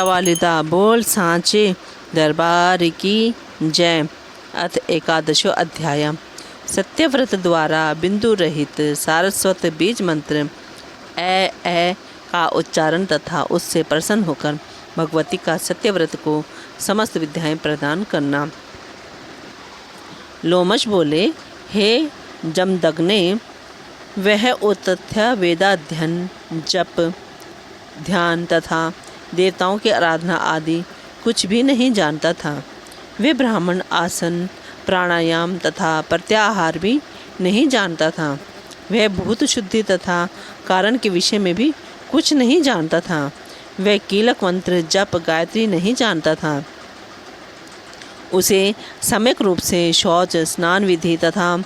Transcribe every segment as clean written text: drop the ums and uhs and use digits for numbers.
वालिदा बोल सांचे दरबार की जय। अथ एकादशो अध्याय। सत्यव्रत द्वारा बिंदु रहित सारस्वत बीज मंत्र ए का उच्चारण तथा उससे प्रसन्न होकर भगवती का सत्यव्रत को समस्त विद्याएं प्रदान करना। लोमश बोले, हे जमदग्ने, वह उतथ्य वेदाध्ययन जप ध्यान तथा देवताओं की आराधना आदि कुछ भी नहीं जानता था। वे ब्राह्मण आसन प्राणायाम तथा प्रत्याहार भी नहीं जानता था। वह भूत शुद्धि तथा कारण के विषय में भी कुछ नहीं जानता था। वह कीलक मंत्र जप गायत्री नहीं जानता था। उसे सम्यक रूप से शौच स्नान विधि तथा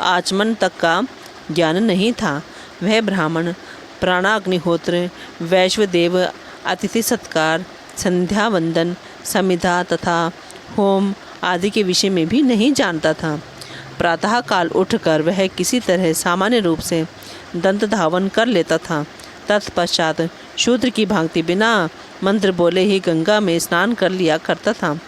आचमन तक का ज्ञान नहीं था। वह ब्राह्मण प्राणाग्निहोत्र वैश्वदेव अतिथि सत्कार संध्या वंदन समिधा तथा होम आदि के विषय में भी नहीं जानता था। प्रातः काल उठकर वह किसी तरह सामान्य रूप से दंत धावन कर लेता था। तत्पश्चात शूद्र की भांति बिना मंत्र बोले ही गंगा में स्नान कर लिया करता था।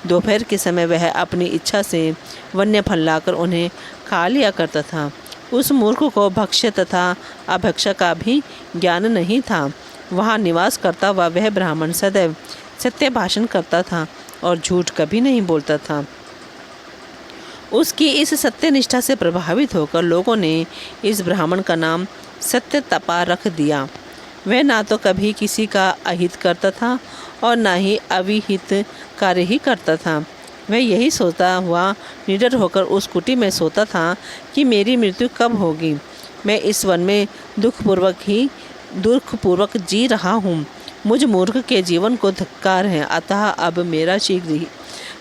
दोपहर के समय वह अपनी इच्छा से वन्य फल लाकर उन्हें खा लिया करता था। उस मूर्ख को भक्ष्य तथा अभक्ष्य का भी ज्ञान नहीं था। वहाँ निवास करता हुआ वह ब्राह्मण सदैव सत्य भाषण करता था और झूठ कभी नहीं बोलता था। उसकी इस सत्यनिष्ठा से प्रभावित होकर लोगों ने इस ब्राह्मण का नाम सत्य तपा रख दिया। वह ना तो कभी किसी का अहित करता था और ना ही अविहित कार्य ही करता था। वह यही सोचता हुआ निडर होकर उस कुटी में सोता था कि मेरी मृत्यु कब होगी। मैं इस वन में दुखपूर्वक जी रहा हूँ। मुझ मूर्ख के जीवन को धिक्कार है, अतः अब मेरा शीघ्र ही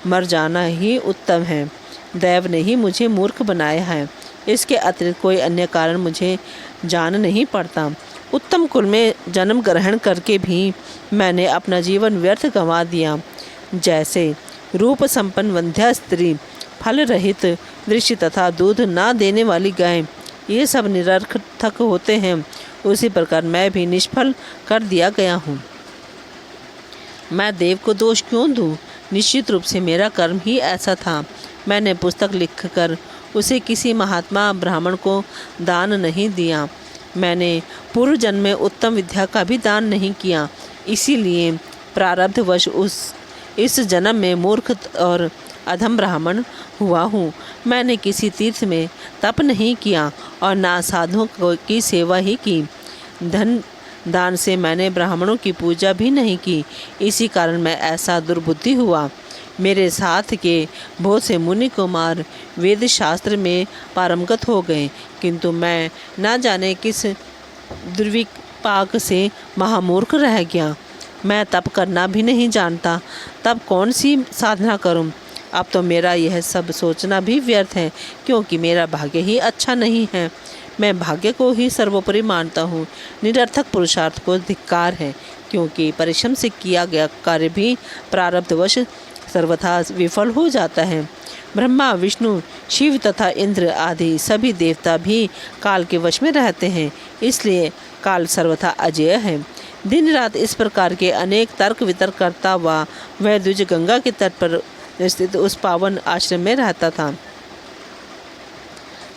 मर जाना ही उत्तम है। दैव ने ही मुझे मूर्ख बनाया है, इसके अतिरिक्त कोई अन्य कारण मुझे जान नहीं पड़ता। उत्तम कुल में जन्म ग्रहण करके भी मैंने अपना जीवन व्यर्थ गंवा दिया। जैसे रूप संपन्न वंध्या स्त्री, फल रहित दृश्य तथा दूध ना देने वाली गाय, ये सब निरर्थक होते हैं, उसी प्रकार मैं भी निष्फल कर दिया गया हूँ। मैं देव को दोष क्यों दूँ? निश्चित रूप से मेरा कर्म ही ऐसा था। मैंने पुस्तक लिखकर उसे किसी महात्मा ब्राह्मण को दान नहीं दिया। मैंने पूर्व जन्म में उत्तम विद्या का भी दान नहीं किया। इसीलिए प्रारब्धवश इस जन्म में मूर्ख और अधम ब्राह्मण हुआ हूँ। मैंने किसी तीर्थ में तप नहीं किया और ना साधुओं की सेवा ही की। धन दान से मैंने ब्राह्मणों की पूजा भी नहीं की। इसी कारण मैं ऐसा दुर्बुद्धि हुआ। मेरे साथ के बहुत से मुनि कुमार वेद शास्त्र में पारंगत हो गए, किंतु मैं न जाने किस दुर्विपाक से महामूर्ख रह गया। मैं तप करना भी नहीं जानता, तब कौन सी साधना करूं? अब तो मेरा यह सब सोचना भी व्यर्थ है, क्योंकि मेरा भाग्य ही अच्छा नहीं है। मैं भाग्य को ही सर्वोपरि मानता हूँ। निरर्थक पुरुषार्थ को धिक्कार है, क्योंकि परिश्रम से किया गया कार्य भी प्रारब्धवश सर्वथा विफल हो जाता है। ब्रह्मा विष्णु शिव तथा इंद्र आदि सभी देवता भी काल के वश में रहते हैं, इसलिए काल सर्वथा अजेय है। दिन रात इस प्रकार के अनेक तर्क वितर्क करता हुआ वह द्विज गंगा के तट पर स्थित उस पावन आश्रम में रहता था।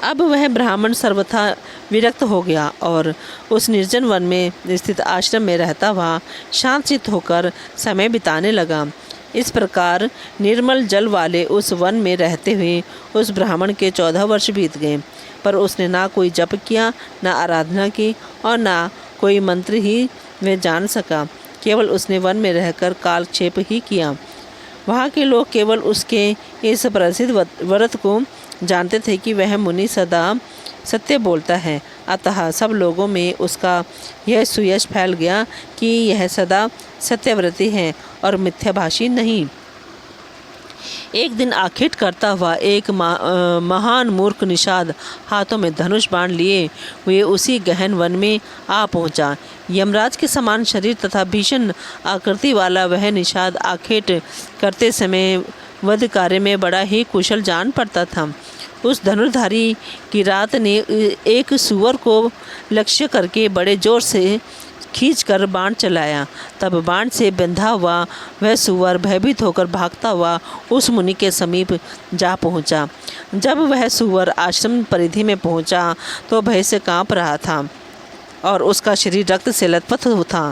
अब वह ब्राह्मण सर्वथा विरक्त हो गया और उस निर्जन वन में स्थित आश्रम में रहता हुआ शांतचित्त होकर समय बिताने लगा। इस प्रकार निर्मल जल वाले उस वन में रहते हुए उस ब्राह्मण के 14 वर्ष बीत गए, पर उसने ना कोई जप किया, ना आराधना की और ना कोई मंत्र ही वह जान सका। केवल उसने वन में रहकर कालक्षेप ही किया। वहाँ के लोग केवल उसके इस प्रसिद्ध व्रत को जानते थे कि वह मुनि सदा सत्य बोलता है, अतः सब लोगों में उसका यह सुयश फैल गया कि यह सदा सत्यव्रती है और मिथ्याभाषी नहीं। एक दिन आखेट करता हुआ एक महान मूर्ख निषाद हाथों में धनुष बाण लिए हुए उसी गहन वन में आ पहुंचा। यमराज के समान शरीर तथा भीषण आकृति वाला वह निषाद आखेट करते समय वध कार्य में बड़ा ही कुशल जान पड़ता था। उस धनुर्धारी की रात ने एक सुअर को लक्ष्य करके बड़े जोर से खींचकर बाण चलाया। तब बाण से बंधा हुआ वह सूअर भयभीत होकर भागता हुआ उस मुनि के समीप जा पहुंचा। जब वह सूअर आश्रम परिधि में पहुंचा तो भय से कांप रहा था और उसका शरीर रक्त से लथपथ था।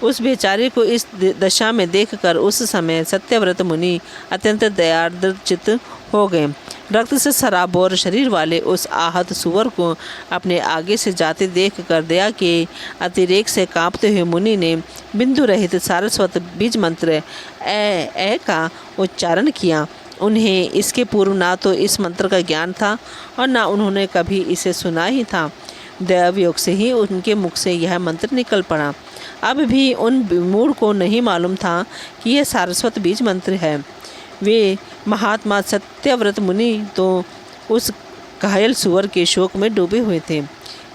उस बेचारे को इस दशा में देखकर उस समय सत्यव्रत मुनि अत्यंत दयार्द्रचित्त हो गए। रक्त से सराबोर शरीर वाले उस आहत सूअर को अपने आगे से जाते देखकर दया के अतिरेक से कांपते हुए मुनि ने बिंदु रहित सारस्वत बीज मंत्र ए का उच्चारण किया। उन्हें इसके पूर्व ना तो इस मंत्र का ज्ञान था और ना उन्होंने कभी इसे सुना ही था। दैवयोग से ही उनके मुख से यह मंत्र निकल पड़ा। अब भी उन मूढ़ को नहीं मालूम था कि यह सारस्वत बीज मंत्र है। वे महात्मा सत्यव्रत मुनि तो उस घायल सुअर के शोक में डूबे हुए थे।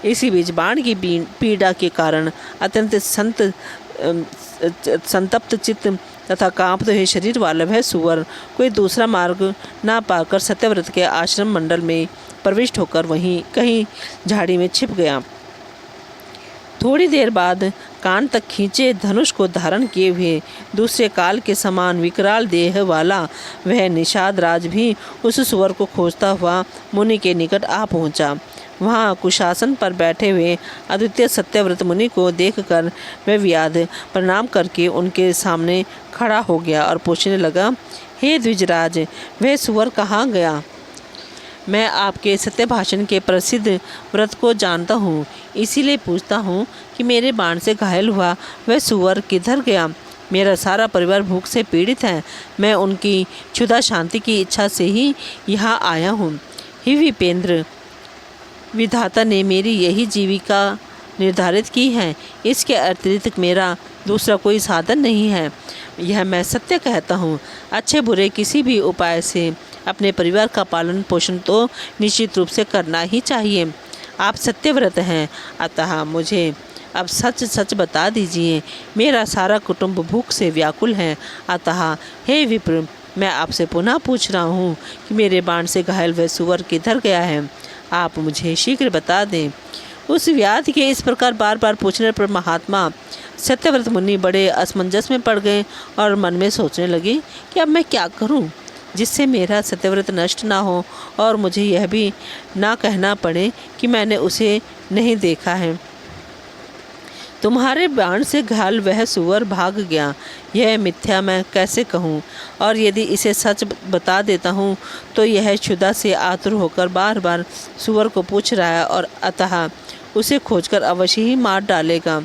इसी बीच बाण की पीड़ा के कारण अत्यंत संतप्त चित्त तथा कांपते हुए शरीर वाला वह सुअर कोई दूसरा मार्ग ना पाकर सत्यव्रत के आश्रम मंडल में प्रविष्ट होकर वहीं कहीं झाड़ी में छिप गया। थोड़ी देर बाद कान तक खींचे धनुष को धारण किए हुए दूसरे काल के समान विकराल देह वाला वह निषाद राज भी उस सुअर को खोजता हुआ मुनि के निकट आ पहुंचा। वहाँ कुशासन पर बैठे हुए अद्वितीय सत्यव्रत मुनि को देखकर वह व्याध प्रणाम करके उनके सामने खड़ा हो गया और पूछने लगा, हे द्विजराज, वह सुअर कहाँ गया? मैं आपके सत्य भाषण के प्रसिद्ध व्रत को जानता हूँ, इसीलिए पूछता हूँ कि मेरे बाण से घायल हुआ वह सुअर किधर गया? मेरा सारा परिवार भूख से पीड़ित है। मैं उनकी क्षुधा शांति की इच्छा से ही यहाँ आया हूँ। हे विपेंद्र, विधाता ने मेरी यही जीविका निर्धारित की है। इसके अतिरिक्त मेरा दूसरा कोई साधन नहीं है। यह मैं सत्य कहता हूँ। अच्छे बुरे किसी भी उपाय से अपने परिवार का पालन पोषण तो निश्चित रूप से करना ही चाहिए। आप सत्यव्रत हैं, अतः मुझे अब सच सच बता दीजिए। मेरा सारा कुटुंब भूख से व्याकुल है। अतः हे विप्र, मैं आपसे पुनः पूछ रहा हूँ कि मेरे बाण से घायल वह सुअर किधर गया है? आप मुझे शीघ्र बता दें। उस व्याध के इस प्रकार बार बार पूछने पर महात्मा सत्यव्रत मुनि बड़े असमंजस में पड़ गए और मन में सोचने लगे कि अब मैं क्या करूं जिससे मेरा सत्यव्रत नष्ट ना हो और मुझे यह भी ना कहना पड़े कि मैंने उसे नहीं देखा है। तुम्हारे बाण से घायल वह सुअर भाग गया, यह मिथ्या मैं कैसे कहूँ? और यदि इसे सच बता देता हूँ तो यह क्षुधा से आतुर होकर बार बार सुअर को पूछ रहा है और अतः उसे खोजकर अवश्य ही मार डालेगा।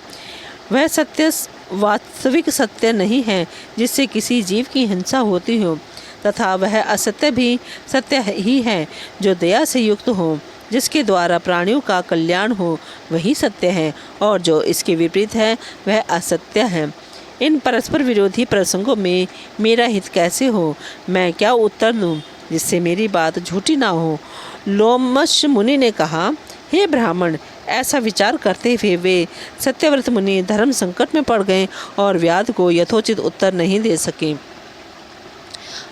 वह सत्य वास्तविक सत्य नहीं है जिससे किसी जीव की हिंसा होती हो, तथा वह असत्य भी सत्य ही है जो दया से युक्त हो, जिसके द्वारा प्राणियों का कल्याण हो, वही सत्य है, और जो इसके विपरीत है वह असत्य है। इन परस्पर विरोधी प्रसंगों में मेरा हित कैसे हो? मैं क्या उत्तर दूं जिससे मेरी बात झूठी ना हो? लोमश मुनि ने कहा, हे ब्राह्मण, ऐसा विचार करते हुए वे सत्यव्रत मुनि धर्म संकट में पड़ गए और व्याध को यथोचित उत्तर नहीं दे सके।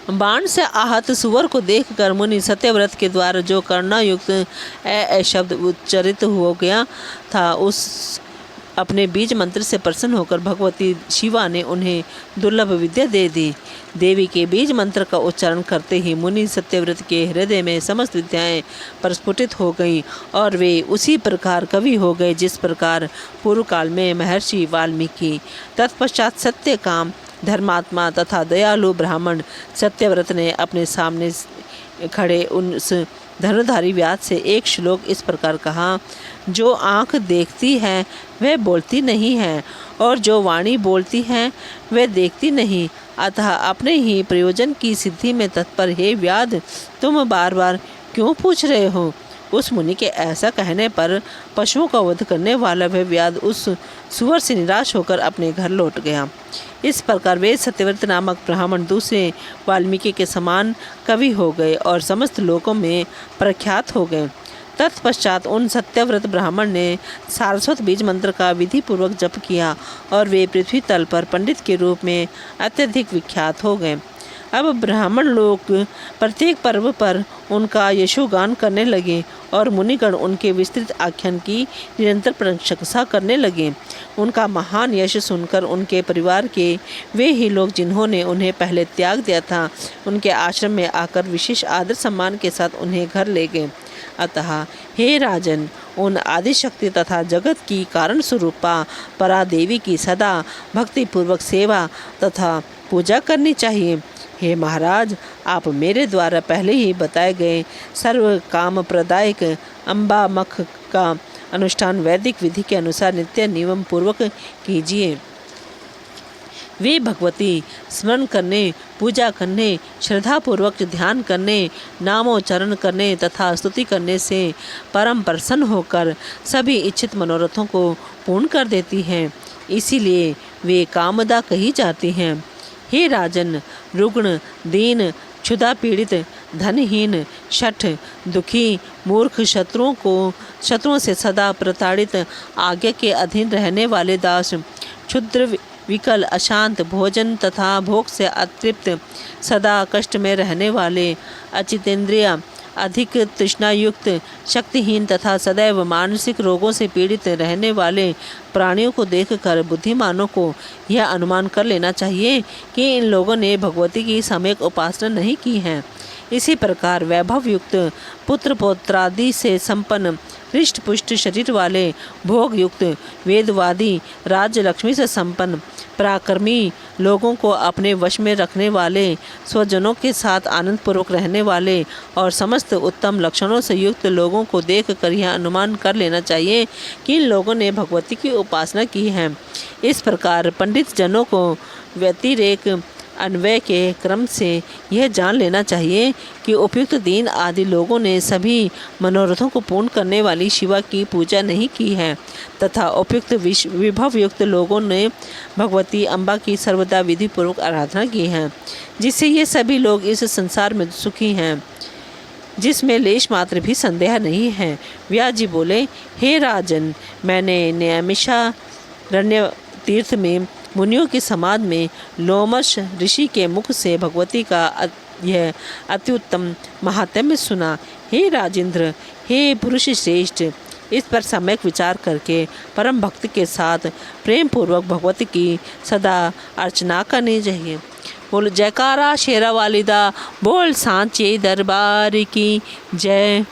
बाण से आहत सुअर को देखकर मुनि सत्यव्रत के द्वारा जो करुणायुक्त ए शब्द उच्चरित हो गया था, उस अपने बीज मंत्र से प्रसन्न होकर भगवती शिवा ने उन्हें दुर्लभ विद्या दे दी। देवी के बीज मंत्र का उच्चारण करते ही मुनि सत्यव्रत के हृदय में समस्त विद्याएं प्रस्फुटित हो गईं और वे उसी प्रकार कवि हो गए जिस प्रकार पूर्व काल में महर्षि वाल्मीकि। तत्पश्चात सत्य काम धर्मात्मा तथा दयालु ब्राह्मण सत्यव्रत ने अपने सामने खड़े उस धनुर्धारी व्याध से एक श्लोक इस प्रकार कहा, जो आँख देखती है वह बोलती नहीं है और जो वाणी बोलती है वह देखती नहीं, अतः अपने ही प्रयोजन की सिद्धि में तत्पर हे व्याध, तुम बार बार क्यों पूछ रहे हो? उस मुनि के ऐसा कहने पर पशुओं का वध करने वाला वह व्याध उस सुअर से निराश होकर अपने घर लौट गया। इस प्रकार वे सत्यव्रत नामक ब्राह्मण दूसरे वाल्मीकि के समान कवि हो गए और समस्त लोकों में प्रख्यात हो गए। तत्पश्चात उन सत्यव्रत ब्राह्मण ने सारस्वत बीज मंत्र का विधि पूर्वक जप किया और वे पृथ्वी तल पर पंडित के रूप में अत्यधिक विख्यात हो गए। अब ब्राह्मण लोग प्रत्येक पर्व पर उनका यशोगान करने लगे और मुनिगण उनके विस्तृत आख्यान की निरंतर प्रशंसा करने लगे। उनका महान यश सुनकर उनके परिवार के वे ही लोग जिन्होंने उन्हें पहले त्याग दिया था, उनके आश्रम में आकर विशेष आदर सम्मान के साथ उन्हें घर ले गए। अतः हे राजन, उन आदिशक्ति तथा जगत की कारण स्वरूपा परादेवी की सदा भक्तिपूर्वक सेवा तथा पूजा करनी चाहिए। हे महाराज, आप मेरे द्वारा पहले ही बताए गए सर्व काम प्रदायक अम्बा मख का अनुष्ठान वैदिक विधि के अनुसार नित्य नियम पूर्वक कीजिए। वे भगवती स्मरण करने, पूजा करने, श्रद्धापूर्वक ध्यान करने, नामोच्चारण करने तथा स्तुति करने से परम प्रसन्न होकर सभी इच्छित मनोरथों को पूर्ण कर देती हैं। इसीलिए वे कामदा कही जाती हैं। हे राजन, रुग्ण, दीन, क्षुधा पीड़ित, धनहीन, शठ, दुखी, मूर्ख, शत्रुओं से सदा प्रताड़ित, आज्ञा के अधीन रहने वाले दास, क्षुद्र, विकल, अशांत, भोजन तथा भोग से अतृप्त, सदा कष्ट में रहने वाले, अचितेंद्रिय, अधिक तृष्णायुक्त, शक्तिहीन तथा सदैव मानसिक रोगों से पीड़ित रहने वाले प्राणियों को देखकर बुद्धिमानों को यह अनुमान कर लेना चाहिए कि इन लोगों ने भगवती की सम्यक उपासना नहीं की है। इसी प्रकार वैभव युक्त, पुत्र पौत्रादि से संपन्न, हृष्ट पुष्ट शरीर वाले, भोग युक्त, वेदवादी, राज्य लक्ष्मी से संपन्न, पराक्रमी, लोगों को अपने वश में रखने वाले, स्वजनों के साथ आनंदपूर्वक रहने वाले और समस्त उत्तम लक्षणों से युक्त लोगों को देखकर यह अनुमान कर लेना चाहिए कि इन लोगों ने भगवती की उपासना की है। इस प्रकार पंडित जनों को व्यतिरेक अन्वय के क्रम से यह जान लेना चाहिए कि उपयुक्त दीन आदि लोगों ने सभी मनोरथों को पूर्ण करने वाली शिवा की पूजा नहीं की है तथा उपयुक्त विभव युक्त लोगों ने भगवती अम्बा की सर्वदा विधि पूर्वक आराधना की है, जिससे ये सभी लोग इस संसार में सुखी हैं, जिसमें लेश मात्र भी संदेह नहीं है। व्यास जी बोले, हे राजन, मैंने नैमिषारण्य तीर्थ में मुनियों की समाज में लोमश ऋषि के मुख से भगवती का यह अत्युत्तम महात्म्य सुना। हे राजेंद्र, हे पुरुष श्रेष्ठ, इस पर सम्यक विचार करके परम भक्ति के साथ प्रेम पूर्वक भगवती की सदा अर्चना करनी चाहिए। बोल जयकारा शेरा वालिदा, बोल सांचे दरबार की जय।